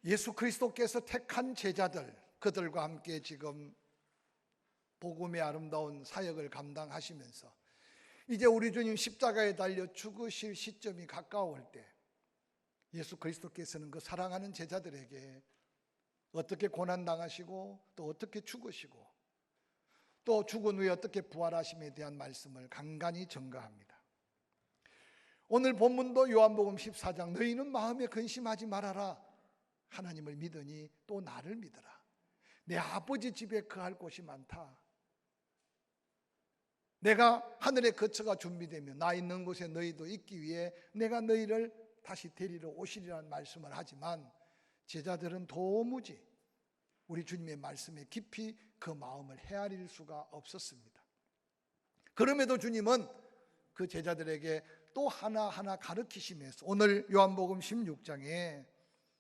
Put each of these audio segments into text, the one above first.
예수 그리스도께서 택한 제자들, 그들과 함께 지금 복음의 아름다운 사역을 감당하시면서 이제 우리 주님 십자가에 달려 죽으실 시점이 가까울 때 예수 그리스도께서는 그 사랑하는 제자들에게 어떻게 고난당하시고 또 어떻게 죽으시고 또 죽은 후에 어떻게 부활하심에 대한 말씀을 간간히 전가합니다. 오늘 본문도 요한복음 14장 너희는 마음에 근심하지 말아라. 하나님을 믿으니 또 나를 믿어라. 내 아버지 집에 거할 곳이 많다. 내가 하늘의 거처가 준비되면 나 있는 곳에 너희도 있기 위해 내가 너희를 다시 데리러 오시리라는 말씀을 하지만 제자들은 도무지 우리 주님의 말씀에 깊이 그 마음을 헤아릴 수가 없었습니다. 그럼에도 주님은 그 제자들에게 또 하나하나 가르치시면서 오늘 요한복음 16장에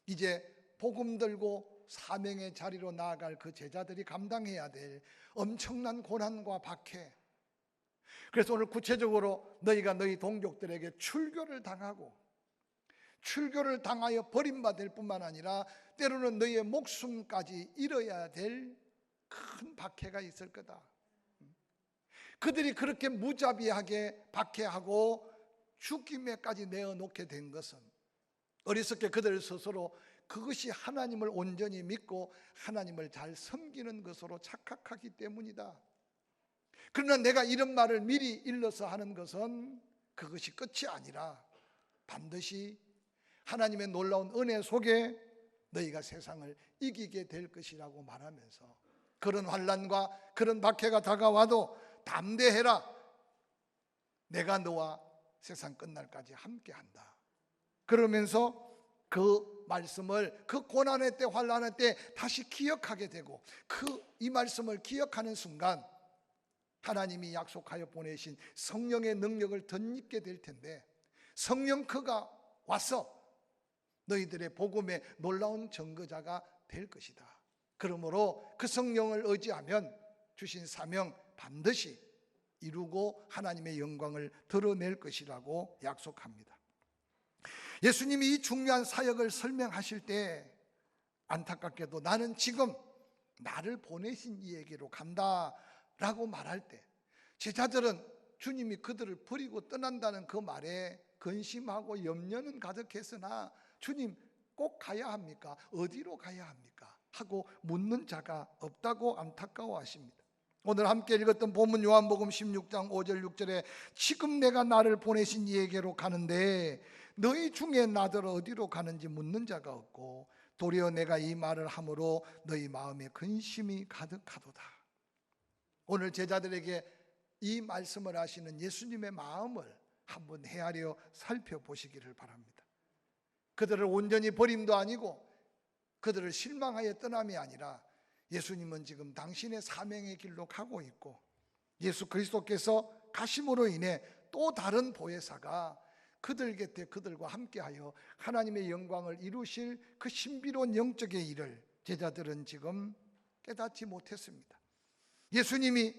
이제 복음 들고 사명의 자리로 나아갈 그 제자들이 감당해야 될 엄청난 고난과 박해, 그래서 오늘 구체적으로 너희가 너희 동족들에게 출교를 당하고 출교를 당하여 버림받을 뿐만 아니라 때로는 너희의 목숨까지 잃어야 될 큰 박해가 있을 거다. 그들이 그렇게 무자비하게 박해하고 죽임에까지 내어놓게 된 것은 어리석게 그들 스스로 그것이 하나님을 온전히 믿고 하나님을 잘 섬기는 것으로 착각하기 때문이다. 그러나 내가 이런 말을 미리 일러서 하는 것은 그것이 끝이 아니라 반드시 하나님의 놀라운 은혜 속에 너희가 세상을 이기게 될 것이라고 말하면서 그런 환난과 그런 박해가 다가와도 담대해라. 내가 너와 세상 끝날까지 함께한다. 그러면서 그 말씀을 그 고난의 때 환난의 때 다시 기억하게 되고 이 말씀을 기억하는 순간 하나님이 약속하여 보내신 성령의 능력을 덧입게 될 텐데 성령 그가 와서 너희들의 복음의 놀라운 증거자가 될 것이다. 그러므로 그 성령을 의지하면 주신 사명 반드시 이루고 하나님의 영광을 드러낼 것이라고 약속합니다. 예수님이 이 중요한 사역을 설명하실 때 안타깝게도 나는 지금 나를 보내신 이에게로 간다 라고 말할 때 제자들은 주님이 그들을 버리고 떠난다는 그 말에 근심하고 염려는 가득했으나 주님 꼭 가야 합니까? 어디로 가야 합니까? 하고 묻는 자가 없다고 안타까워하십니다. 오늘 함께 읽었던 본문 요한복음 16장 5절 6절에 지금 내가 나를 보내신 이에게로 가는데 너희 중에 나더러 어디로 가는지 묻는 자가 없고 도리어 내가 이 말을 함으로 너희 마음에 근심이 가득하도다. 오늘 제자들에게 이 말씀을 하시는 예수님의 마음을 한번 헤아려 살펴보시기를 바랍니다. 그들을 온전히 버림도 아니고 그들을 실망하여 떠남이 아니라 예수님은 지금 당신의 사명의 길로 가고 있고 예수 그리스도께서 가심으로 인해 또 다른 보혜사가 그들 곁에 그들과 함께하여 하나님의 영광을 이루실 그 신비로운 영적의 일을 제자들은 지금 깨닫지 못했습니다. 예수님이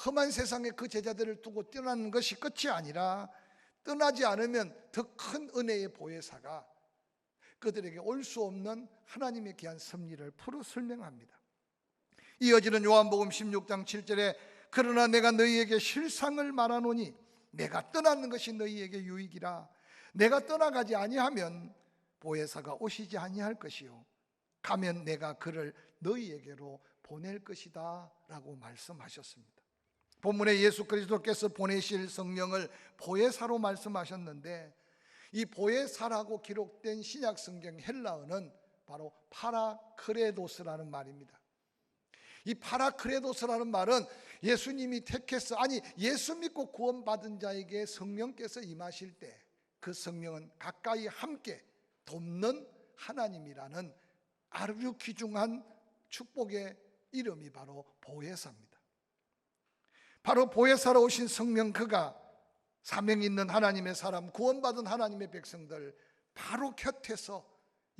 험한 세상에 그 제자들을 두고 떠나는 것이 끝이 아니라 떠나지 않으면 더 큰 은혜의 보혜사가 그들에게 올 수 없는 하나님의 귀한 섭리를 풀어 설명합니다. 이어지는 요한복음 16장 7절에 그러나 내가 너희에게 실상을 말하노니 내가 떠나는 것이 너희에게 유익이라. 내가 떠나가지 아니하면 보혜사가 오시지 아니할 것이요 가면 내가 그를 너희에게로 보낼 것이다 라고 말씀하셨습니다. 본문에 예수 그리스도께서 보내실 성령을 보혜사로 말씀하셨는데 이 보혜사라고 기록된 신약 성경 헬라어는 바로 파라크레도스라는 말입니다. 이 파라크레도스라는 말은 예수님이 택해서 예수 믿고 구원받은 자에게 성령께서 임하실 때 그 성령은 가까이 함께 돕는 하나님이라는 아주 귀중한 축복의 이름이 바로 보혜사입니다. 바로 보혜사로 오신 성령 그가 사명 있는 하나님의 사람 구원받은 하나님의 백성들 바로 곁에서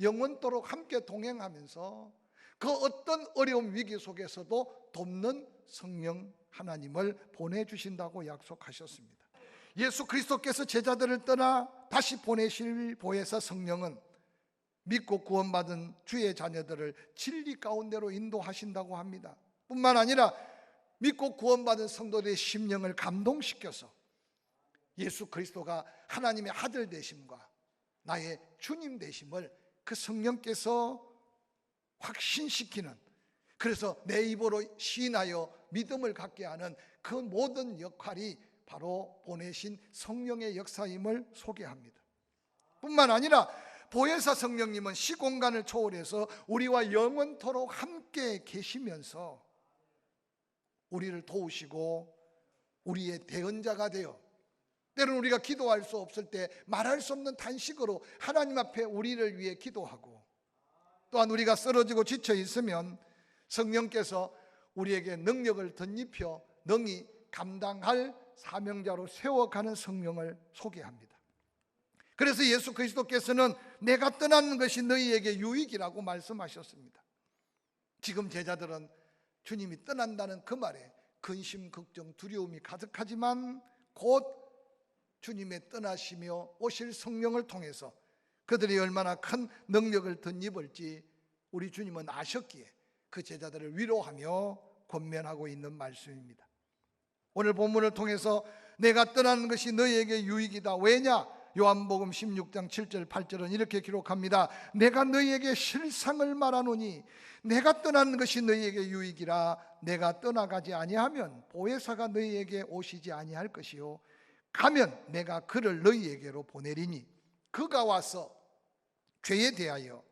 영원토록 함께 동행하면서 그 어떤 어려움 위기 속에서도 돕는 성령 하나님을 보내주신다고 약속하셨습니다. 예수 그리스도께서 제자들을 떠나 다시 보내실 보혜사 성령은 믿고 구원받은 주의 자녀들을 진리 가운데로 인도하신다고 합니다. 뿐만 아니라 믿고 구원받은 성도들의 심령을 감동시켜서 예수 그리스도가 하나님의 아들 되심과 나의 주님 되심을 그 성령께서 확신시키는, 그래서 내 입으로 시인하여 믿음을 갖게 하는 그 모든 역할이 바로 보내신 성령의 역사임을 소개합니다. 뿐만 아니라 보혜사 성령님은 시공간을 초월해서 우리와 영원토록 함께 계시면서 우리를 도우시고 우리의 대언자가 되어 때로는 우리가 기도할 수 없을 때 말할 수 없는 단식으로 하나님 앞에 우리를 위해 기도하고, 또한 우리가 쓰러지고 지쳐 있으면 성령께서 우리에게 능력을 덧입혀 능히 감당할 사명자로 세워가는 성령을 소개합니다. 그래서 예수 그리스도께서는 내가 떠나는 것이 너희에게 유익이라고 말씀하셨습니다. 지금 제자들은 주님이 떠난다는 그 말에 근심, 걱정, 두려움이 가득하지만 곧 주님의 떠나시며 오실 성령을 통해서 그들이 얼마나 큰 능력을 덧입을지 우리 주님은 아셨기에 그 제자들을 위로하며 권면하고 있는 말씀입니다. 오늘 본문을 통해서 내가 떠나는 것이 너희에게 유익이다. 왜냐? 요한복음 16장 7절 8절은 이렇게 기록합니다. 내가 너희에게 실상을 말하노니 내가 떠나는 것이 너희에게 유익이라. 내가 떠나가지 아니하면 보혜사가 너희에게 오시지 아니할 것이요 가면 내가 그를 너희에게로 보내리니 그가 와서 죄에 대하여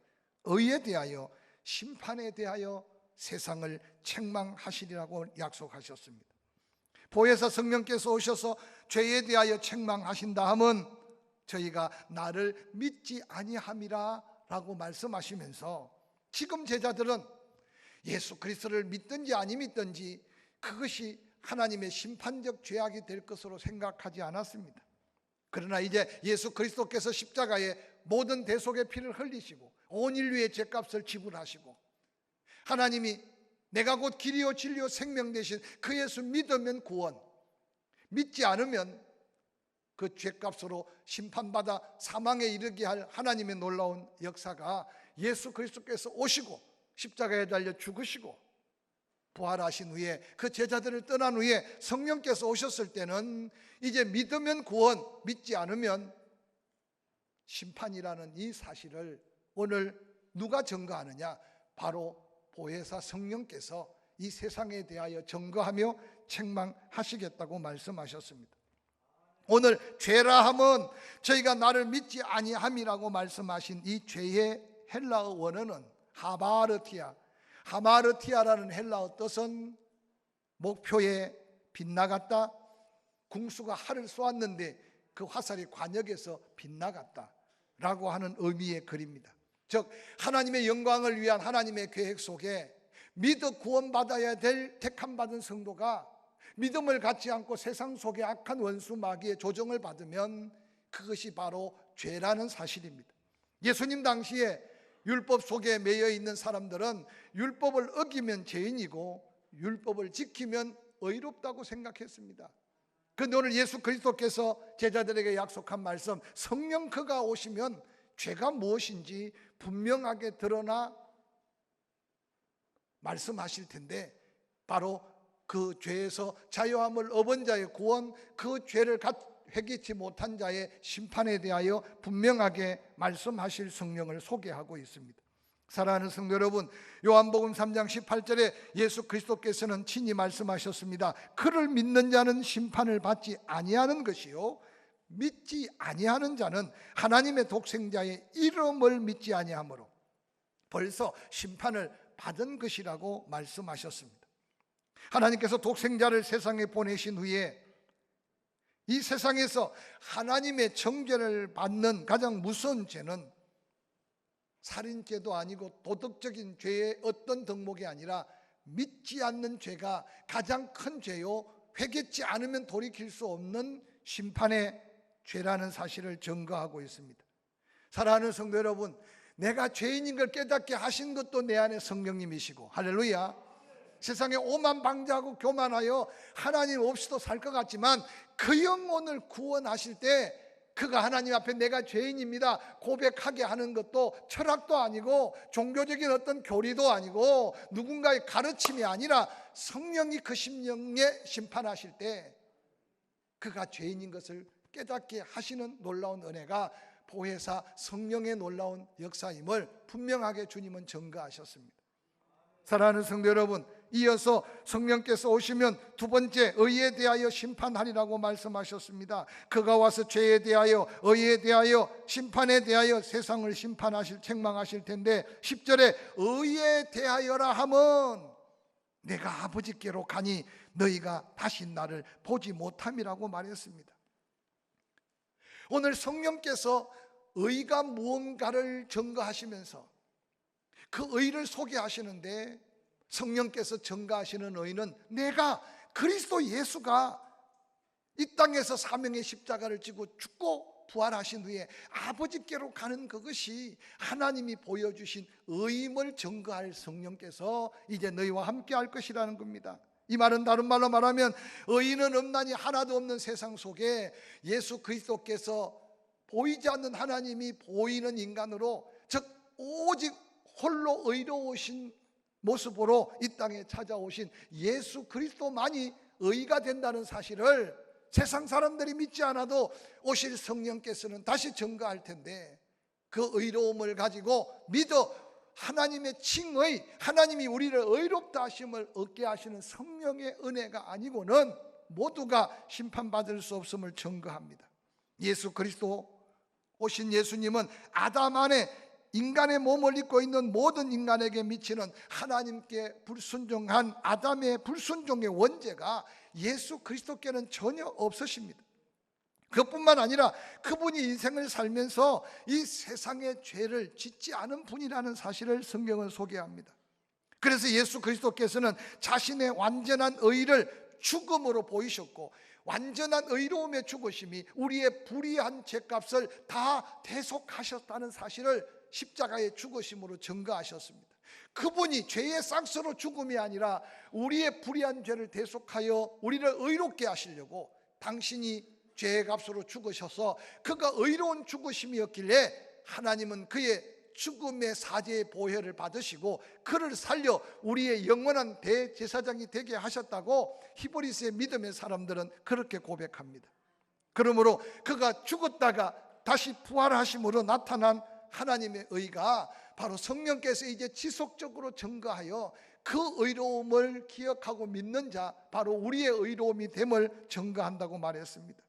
의에 대하여 심판에 대하여 세상을 책망하시리라고 약속하셨습니다. 보혜사 성령께서 오셔서 죄에 대하여 책망하신다 하면 저희가 나를 믿지 아니함이라 라고 말씀하시면서 지금 제자들은 예수 그리스도를 믿든지 아니 믿든지 그것이 하나님의 심판적 죄악이 될 것으로 생각하지 않았습니다. 그러나 이제 예수 그리스도께서 십자가에 모든 대속의 피를 흘리시고 온 인류의 죄값을 지불하시고 하나님이 내가 곧 길이요 진리요 생명 되신 그 예수 믿으면 구원, 믿지 않으면 그 죄값으로 심판받아 사망에 이르게 할 하나님의 놀라운 역사가 예수 그리스도께서 오시고 십자가에 달려 죽으시고 부활하신 후에 그 제자들을 떠난 후에 성령께서 오셨을 때는 이제 믿으면 구원, 믿지 않으면 심판이라는 이 사실을 오늘 누가 증거하느냐? 바로 보혜사 성령께서 이 세상에 대하여 증거하며 책망하시겠다고 말씀하셨습니다. 오늘 죄라 함은 저희가 나를 믿지 아니함이라고 말씀하신 이 죄의 헬라어 원어는 하마르티아, 하마르티아라는 헬라어 뜻은 목표에 빗나갔다, 궁수가 활을 쏘았는데 그 화살이 관역에서 빗나갔다 라고 하는 의미의 글입니다. 즉 하나님의 영광을 위한 하나님의 계획 속에 믿어 구원받아야 될 택함받은 성도가 믿음을 갖지 않고 세상 속의 악한 원수 마귀의 조정을 받으면 그것이 바로 죄라는 사실입니다. 예수님 당시에 율법 속에 매여 있는 사람들은 율법을 어기면 죄인이고 율법을 지키면 의롭다고 생각했습니다. 그런데 오늘 예수 그리스도께서 제자들에게 약속한 말씀, 성령 그가 오시면 죄가 무엇인지 분명하게 드러나 말씀하실 텐데 바로 그 죄에서 자유함을 얻은 자의 구원, 그 죄를 회개치 못한 자의 심판에 대하여 분명하게 말씀하실 성령을 소개하고 있습니다. 사랑하는 성도 여러분, 요한복음 3장 18절에 예수 그리스도께서는 친히 말씀하셨습니다. 그를 믿는 자는 심판을 받지 아니하는 것이요 믿지 아니하는 자는 하나님의 독생자의 이름을 믿지 아니하므로 벌써 심판을 받은 것이라고 말씀하셨습니다. 하나님께서 독생자를 세상에 보내신 후에 이 세상에서 하나님의 정죄를 받는 가장 무서운 죄는 살인죄도 아니고 도덕적인 죄의 어떤 덕목이 아니라 믿지 않는 죄가 가장 큰 죄요 회개치 않으면 돌이킬 수 없는 심판의 죄라는 사실을 증거하고 있습니다. 사랑하는 성도 여러분, 내가 죄인인 걸 깨닫게 하신 것도 내 안에 성령님이시고, 할렐루야. 세상에 오만방자하고 교만하여 하나님 없이도 살 것 같지만 그 영혼을 구원하실 때 그가 하나님 앞에 내가 죄인입니다 고백하게 하는 것도 철학도 아니고 종교적인 어떤 교리도 아니고 누군가의 가르침이 아니라 성령이 그 심령에 심판하실 때 그가 죄인인 것을 깨닫게 하시는 놀라운 은혜가 보혜사 성령의 놀라운 역사임을 분명하게 주님은 증거하셨습니다. 사랑하는 성도 여러분, 이어서 성령께서 오시면 두 번째 의에 대하여 심판하리라고 말씀하셨습니다. 그가 와서 죄에 대하여, 의에 대하여, 심판에 대하여 세상을 심판하실, 책망하실 텐데 10절에 의에 대하여라 하면 내가 아버지께로 가니 너희가 다시 나를 보지 못함이라고 말했습니다. 오늘 성령께서 의가 무언가를 증거하시면서 그 의를 소개하시는데 성령께서 증거하시는 의는 내가 그리스도 예수가 이 땅에서 사명의 십자가를 지고 죽고 부활하신 후에 아버지께로 가는 그것이 하나님이 보여주신 의임을 증거할 성령께서 이제 너희와 함께 할 것이라는 겁니다. 이 말은 다른 말로 말하면 의인은 없나니 하나도 없는 세상 속에 예수 그리스도께서 보이지 않는 하나님이 보이는 인간으로, 즉 오직 홀로 의로우신 모습으로 이 땅에 찾아오신 예수 그리스도만이 의가 된다는 사실을 세상 사람들이 믿지 않아도 오실 성령께서는 다시 증거할 텐데, 그 의로움을 가지고 믿어 하나님의 칭의, 하나님이 우리를 의롭다 하심을 얻게 하시는 성령의 은혜가 아니고는 모두가 심판받을 수 없음을 증거합니다. 예수 그리스도 오신 예수님은 아담 안에 인간의 몸을 입고 있는 모든 인간에게 미치는 하나님께 불순종한 아담의 불순종의 원죄가 예수 그리스도께는 전혀 없으십니다. 그것뿐만 아니라 그분이 인생을 살면서 이 세상의 죄를 짓지 않은 분이라는 사실을 성경은 소개합니다. 그래서 예수 그리스도께서는 자신의 완전한 의를 죽음으로 보이셨고, 완전한 의로움의 죽으심이 우리의 불의한 죄값을 다 대속하셨다는 사실을 십자가의 죽으심으로 증거하셨습니다. 그분이 죄의 싹스로 죽음이 아니라 우리의 불의한 죄를 대속하여 우리를 의롭게 하시려고 당신이 죄의 값으로 죽으셔서 그가 의로운 죽으심이었길래 하나님은 그의 죽음의 사죄의 보혈을 받으시고 그를 살려 우리의 영원한 대제사장이 되게 하셨다고 히브리서의 믿음의 사람들은 그렇게 고백합니다. 그러므로 그가 죽었다가 다시 부활하심으로 나타난 하나님의 의가 바로 성령께서 이제 지속적으로 증거하여 그 의로움을 기억하고 믿는 자, 바로 우리의 의로움이 됨을 증거한다고 말했습니다.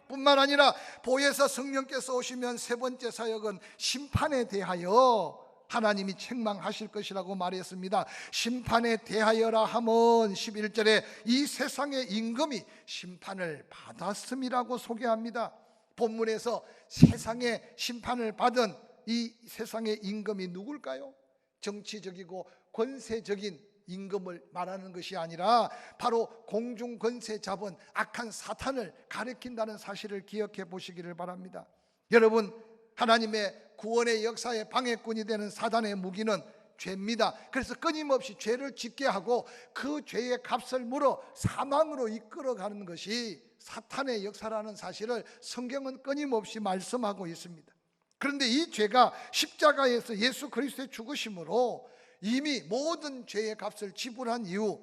뿐만 아니라 보혜사 성령께서 오시면 세 번째 사역은 심판에 대하여 하나님이 책망하실 것이라고 말했습니다. 심판에 대하여라 하면 11절에 이 세상의 임금이 심판을 받았음이라고 소개합니다. 본문에서 세상의 심판을 받은 이 세상의 임금이 누굴까요? 정치적이고 권세적인 임금을 말하는 것이 아니라 바로 공중 권세 잡은 악한 사탄을 가리킨다는 사실을 기억해 보시기를 바랍니다. 여러분, 하나님의 구원의 역사의 방해꾼이 되는 사단의 무기는 죄입니다. 그래서 끊임없이 죄를 짓게 하고 그 죄의 값을 물어 사망으로 이끌어가는 것이 사탄의 역사라는 사실을 성경은 끊임없이 말씀하고 있습니다. 그런데 이 죄가 십자가에서 예수 그리스도의 죽으심으로 이미 모든 죄의 값을 지불한 이후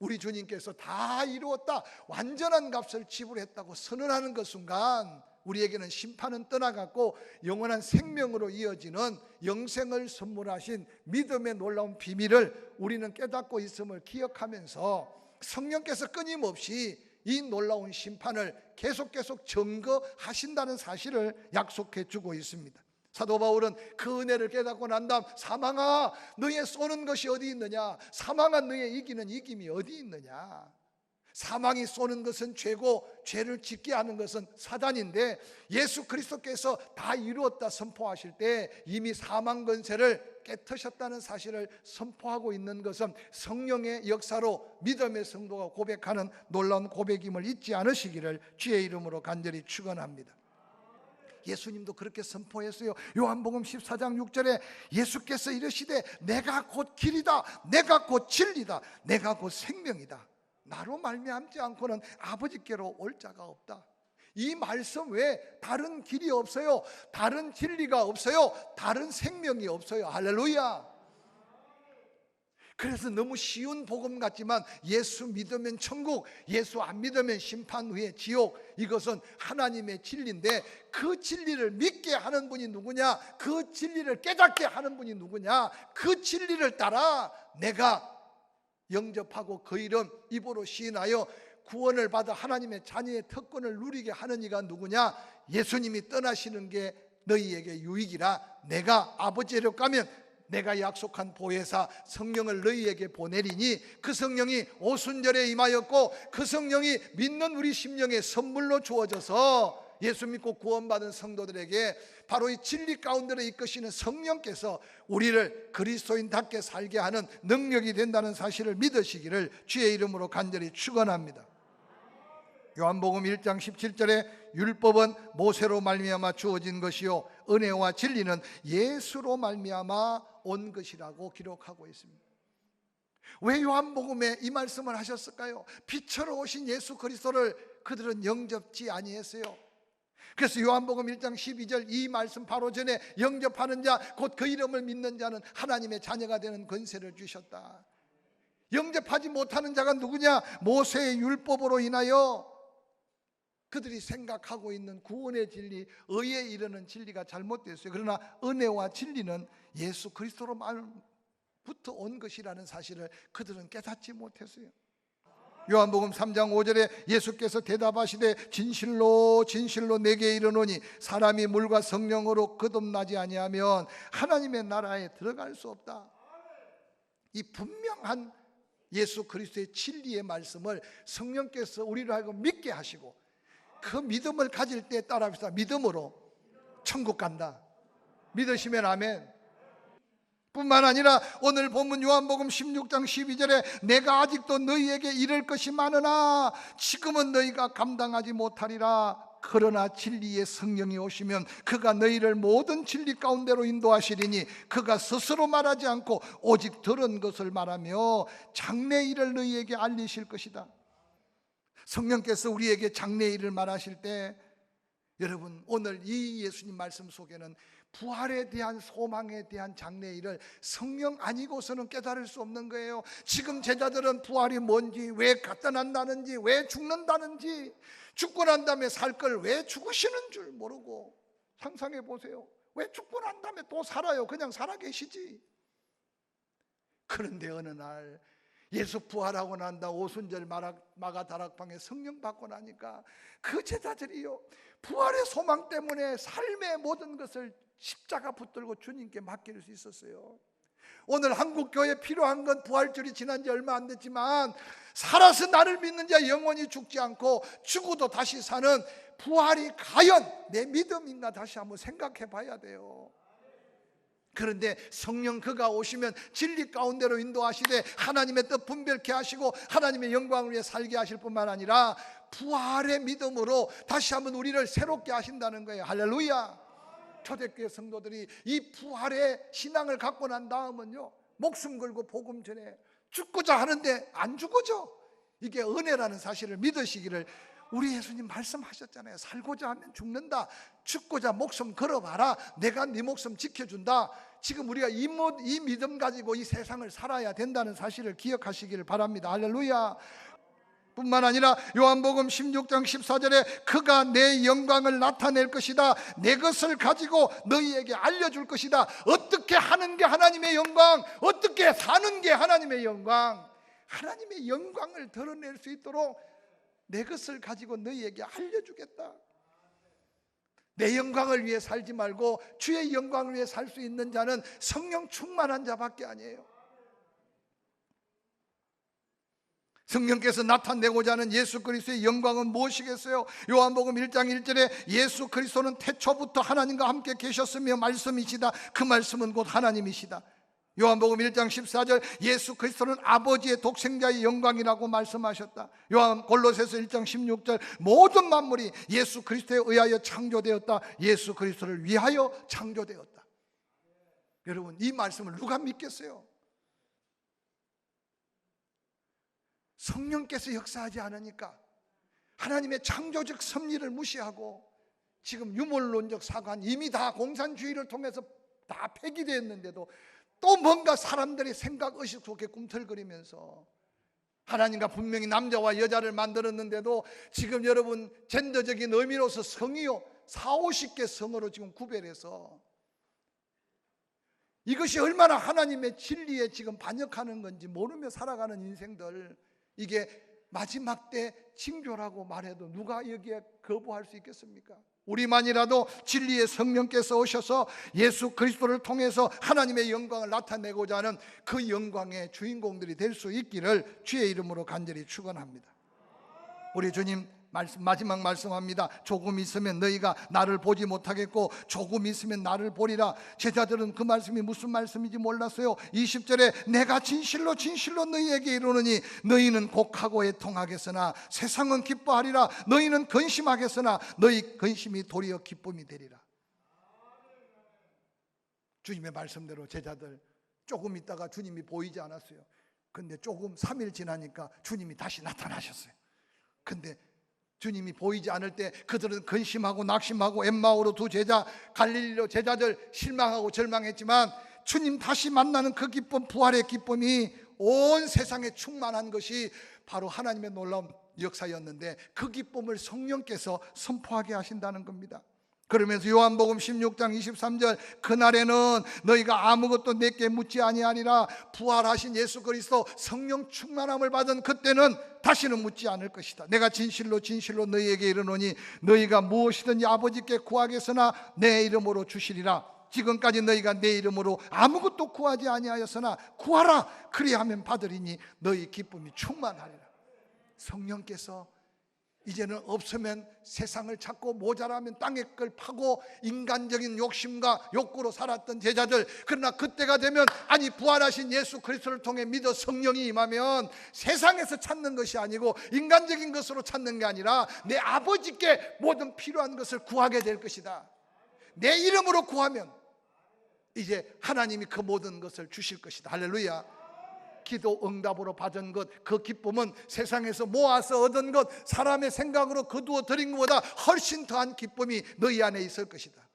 우리 주님께서 다 이루었다, 완전한 값을 지불했다고 선언하는 그 순간 우리에게는 심판은 떠나갔고 영원한 생명으로 이어지는 영생을 선물하신 믿음의 놀라운 비밀을 우리는 깨닫고 있음을 기억하면서 성령께서 끊임없이 이 놀라운 심판을 계속 증거하신다는 사실을 약속해 주고 있습니다. 사도 바울은 그 은혜를 깨닫고 난 다음 사망아 너의 쏘는 것이 어디 있느냐, 사망아 너의 이기는 이김이 어디 있느냐. 사망이 쏘는 것은 죄고 죄를 짓게 하는 것은 사단인데 예수 그리스도께서 다 이루었다 선포하실 때 이미 사망 권세를 깨트셨다는 사실을 선포하고 있는 것은 성령의 역사로 믿음의 성도가 고백하는 놀라운 고백임을 잊지 않으시기를 주의 이름으로 간절히 축원합니다. 예수님도 그렇게 선포했어요. 요한복음 14장 6절에 예수께서 이르시되 내가 곧 길이다, 내가 곧 진리다, 내가 곧 생명이다. 나로 말미암지 않고는 아버지께로 올 자가 없다. 이 말씀 외에 다른 길이 없어요. 다른 진리가 없어요. 다른 생명이 없어요. 할렐루야. 그래서 너무 쉬운 복음 같지만 예수 믿으면 천국, 예수 안 믿으면 심판 후에 지옥, 이것은 하나님의 진리인데 그 진리를 믿게 하는 분이 누구냐? 그 진리를 깨닫게 하는 분이 누구냐? 그 진리를 따라 내가 영접하고 그 이름 입으로 시인하여 구원을 받아 하나님의 자녀의 특권을 누리게 하는 이가 누구냐? 예수님이 떠나시는 게 너희에게 유익이라 내가 아버지로 가면 내가 약속한 보혜사 성령을 너희에게 보내리니 그 성령이 오순절에 임하였고 그 성령이 믿는 우리 심령에 선물로 주어져서 예수 믿고 구원받은 성도들에게 바로 이 진리 가운데로 이끄시는 성령께서 우리를 그리스도인답게 살게 하는 능력이 된다는 사실을 믿으시기를 주의 이름으로 간절히 축원합니다. 요한복음 1장 17절에 율법은 모세로 말미암아 주어진 것이요 은혜와 진리는 예수로 말미암아 온 것이라고 기록하고 있습니다. 왜 요한복음에 이 말씀을 하셨을까요? 빛으로 오신 예수 그리스도를 그들은 영접지 아니했어요. 그래서 요한복음 1장 12절 이 말씀 바로 전에 영접하는 자 곧 그 이름을 믿는 자는 하나님의 자녀가 되는 권세를 주셨다. 영접하지 못하는 자가 누구냐? 모세의 율법으로 인하여 그들이 생각하고 있는 구원의 진리, 의에 이르는 진리가 잘못됐어요. 그러나 은혜와 진리는 예수 그리스도로부터 온 것이라는 사실을 그들은 깨닫지 못했어요. 요한복음 3장 5절에 예수께서 대답하시되 진실로 진실로 내게 이르노니 사람이 물과 성령으로 거듭나지 아니하면 하나님의 나라에 들어갈 수 없다. 이 분명한 예수 그리스도의 진리의 말씀을 성령께서 우리를 하여금 믿게 하시고 그 믿음을 가질 때 따라합시다. 믿음으로 천국 간다. 믿으시면 아멘. 뿐만 아니라 오늘 본문 요한복음 16장 12절에 내가 아직도 너희에게 이를 것이 많으나 지금은 너희가 감당하지 못하리라. 그러나 진리의 성령이 오시면 그가 너희를 모든 진리 가운데로 인도하시리니 그가 스스로 말하지 않고 오직 들은 것을 말하며 장래 일을 너희에게 알리실 것이다. 성령께서 우리에게 장래 일을 말하실 때 여러분 오늘 이 예수님 말씀 속에는 부활에 대한 소망에 대한 장래 일을 성령 아니고서는 깨달을 수 없는 거예요. 지금 제자들은 부활이 뭔지, 왜 갖다 난다는지, 왜 죽는다는지, 죽고 난 다음에 살 걸 왜 죽으시는 줄 모르고, 상상해 보세요. 왜 죽고 난 다음에 또 살아요? 그냥 살아 계시지. 그런데 어느 날 예수 부활하고 난다 오순절 마가다락방에 성령 받고 나니까 그 제자들이요 부활의 소망 때문에 삶의 모든 것을 십자가 붙들고 주님께 맡길 수 있었어요. 오늘 한국교회에 필요한 건 부활절이 지난 지 얼마 안 됐지만 살아서 나를 믿는 자 영원히 죽지 않고 죽어도 다시 사는 부활이 과연 내 믿음인가 다시 한번 생각해 봐야 돼요. 그런데 성령 그가 오시면 진리 가운데로 인도하시되 하나님의 뜻 분별케 하시고 하나님의 영광을 위해 살게 하실 뿐만 아니라 부활의 믿음으로 다시 한번 우리를 새롭게 하신다는 거예요. 할렐루야. 초대교회 성도들이 이 부활의 신앙을 갖고 난 다음은요 목숨 걸고 복음 전해 죽고자 하는데 안 죽어져. 이게 은혜라는 사실을 믿으시기를 우리 예수님 말씀하셨잖아요. 살고자 하면 죽는다. 죽고자 목숨 걸어봐라. 내가 네 목숨 지켜준다. 지금 우리가 이 믿음 가지고 이 세상을 살아야 된다는 사실을 기억하시기를 바랍니다. 할렐루야. 뿐만 아니라 요한복음 16장 14절에 그가 내 영광을 나타낼 것이다. 내 것을 가지고 너희에게 알려줄 것이다. 어떻게 하는 게 하나님의 영광, 어떻게 사는 게 하나님의 영광, 하나님의 영광을 드러낼 수 있도록 내 것을 가지고 너희에게 알려주겠다. 내 영광을 위해 살지 말고 주의 영광을 위해 살 수 있는 자는 성령 충만한 자밖에 아니에요. 성령께서 나타내고자 하는 예수 그리스도의 영광은 무엇이겠어요? 요한복음 1장 1절에 예수 그리스도는 태초부터 하나님과 함께 계셨으며 말씀이시다. 그 말씀은 곧 하나님이시다. 요한복음 1장 14절 예수 그리스도는 아버지의 독생자의 영광이라고 말씀하셨다. 골로새서 1장 16절 모든 만물이 예수 그리스도에 의하여 창조되었다. 예수 그리스도를 위하여 창조되었다. 여러분 이 말씀을 누가 믿겠어요? 성령께서 역사하지 않으니까 하나님의 창조적 섭리를 무시하고 지금 유물론적 사관 이미 다 공산주의를 통해서 다 폐기되었는데도 또 뭔가 사람들의 생각 의식 속에 꿈틀거리면서 하나님과 분명히 남자와 여자를 만들었는데도 지금 여러분 젠더적인 의미로서 성이요 40-50개 성으로 지금 구별해서 이것이 얼마나 하나님의 진리에 지금 반역하는 건지 모르며 살아가는 인생들, 이게 마지막 때 징조라고 말해도 누가 여기에 거부할 수 있겠습니까? 우리만이라도 진리의 성령께서 오셔서 예수 그리스도를 통해서 하나님의 영광을 나타내고자 하는 그 영광의 주인공들이 될 수 있기를 주의 이름으로 간절히 축원합니다. 우리 주님 마지막 말씀합니다. 조금 있으면 너희가 나를 보지 못하겠고 조금 있으면 나를 보리라. 제자들은 그 말씀이 무슨 말씀인지 몰랐어요. 20절에 내가 진실로 진실로 너희에게 이르노니 너희는 곡하고 애통하겠으나 세상은 기뻐하리라. 너희는 근심하겠으나 너희 근심이 도리어 기쁨이 되리라. 주님의 말씀대로 제자들 조금 있다가 주님이 보이지 않았어요. 근데 조금 3일 지나니까 주님이 다시 나타나셨어요. 근데 주님이 보이지 않을 때 그들은 근심하고 낙심하고 엠마오로 두 제자 갈릴리로 제자들 실망하고 절망했지만 주님 다시 만나는 그 기쁨, 부활의 기쁨이 온 세상에 충만한 것이 바로 하나님의 놀라운 역사였는데 그 기쁨을 성령께서 선포하게 하신다는 겁니다. 그러면서 요한복음 16장 23절 그날에는 너희가 아무것도 내게 묻지 아니하리라. 부활하신 예수 그리스도 성령 충만함을 받은 그때는 다시는 묻지 않을 것이다. 내가 진실로 진실로 너희에게 이르노니 너희가 무엇이든지 아버지께 구하겠으나 내 이름으로 주시리라. 지금까지 너희가 내 이름으로 아무것도 구하지 아니하였으나 구하라. 그리하면 받으리니 너희 기쁨이 충만하리라. 성령께서 이제는 없으면 세상을 찾고 모자라면 땅의 걸 파고 인간적인 욕심과 욕구로 살았던 제자들, 그러나 그때가 되면 아니 부활하신 예수 그리스도를 통해 믿어 성령이 임하면 세상에서 찾는 것이 아니고 인간적인 것으로 찾는 게 아니라 내 아버지께 모든 필요한 것을 구하게 될 것이다. 내 이름으로 구하면 이제 하나님이 그 모든 것을 주실 것이다. 할렐루야. 기도 응답으로 받은 것, 그 기쁨은 세상에서 모아서 얻은 것, 사람의 생각으로 거두어 드린 것보다 훨씬 더한 기쁨이 너희 안에 있을 것이다.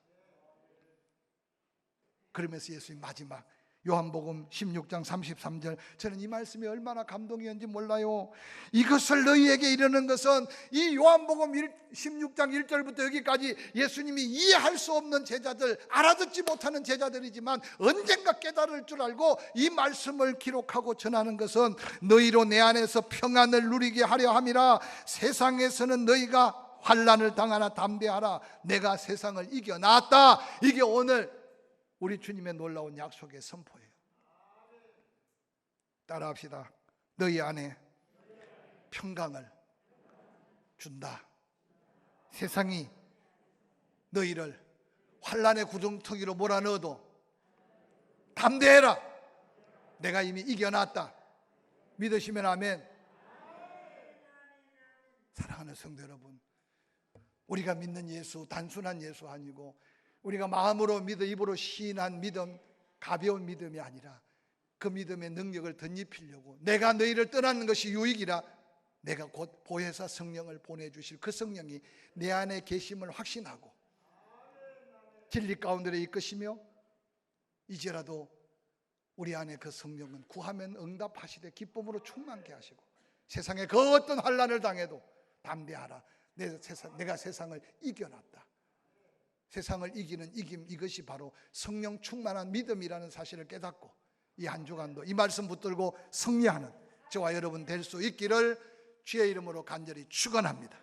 그러면서 예수님 마지막 요한복음 16장 33절, 저는 이 말씀이 얼마나 감동이었는지 몰라요. 이것을 너희에게 이르는 것은, 이 요한복음 16장 1절부터 여기까지 예수님이 이해할 수 없는 제자들, 알아듣지 못하는 제자들이지만 언젠가 깨달을 줄 알고 이 말씀을 기록하고 전하는 것은 너희로 내 안에서 평안을 누리게 하려 함이라. 세상에서는 너희가 환난을 당하나 담대하라. 내가 세상을 이겨놨다. 이게 오늘 우리 주님의 놀라운 약속의 선포예요. 따라합시다. 너희 안에 평강을 준다. 세상이 너희를 환난의 구덩텅이로 몰아넣어도 담대해라. 내가 이미 이겨놨다. 믿으시면 아멘. 사랑하는 성도 여러분, 우리가 믿는 예수 단순한 예수 아니고 우리가 마음으로 믿어 입으로 시인한 믿음, 가벼운 믿음이 아니라 그 믿음의 능력을 덧입히려고 내가 너희를 떠나는 것이 유익이라 내가 곧 보혜사 성령을 보내주실 그 성령이 내 안에 계심을 확신하고 진리 가운데 이끄시며 이제라도 우리 안에 그 성령은 구하면 응답하시되 기쁨으로 충만케 하시고 세상에 그 어떤 환난을 당해도 담대하라. 내가 세상을 이겨놨다. 세상을 이기는 이김, 이것이 바로 성령 충만한 믿음이라는 사실을 깨닫고 이 한 주간도 이 말씀 붙들고 승리하는 저와 여러분 될 수 있기를 주의 이름으로 간절히 축원합니다.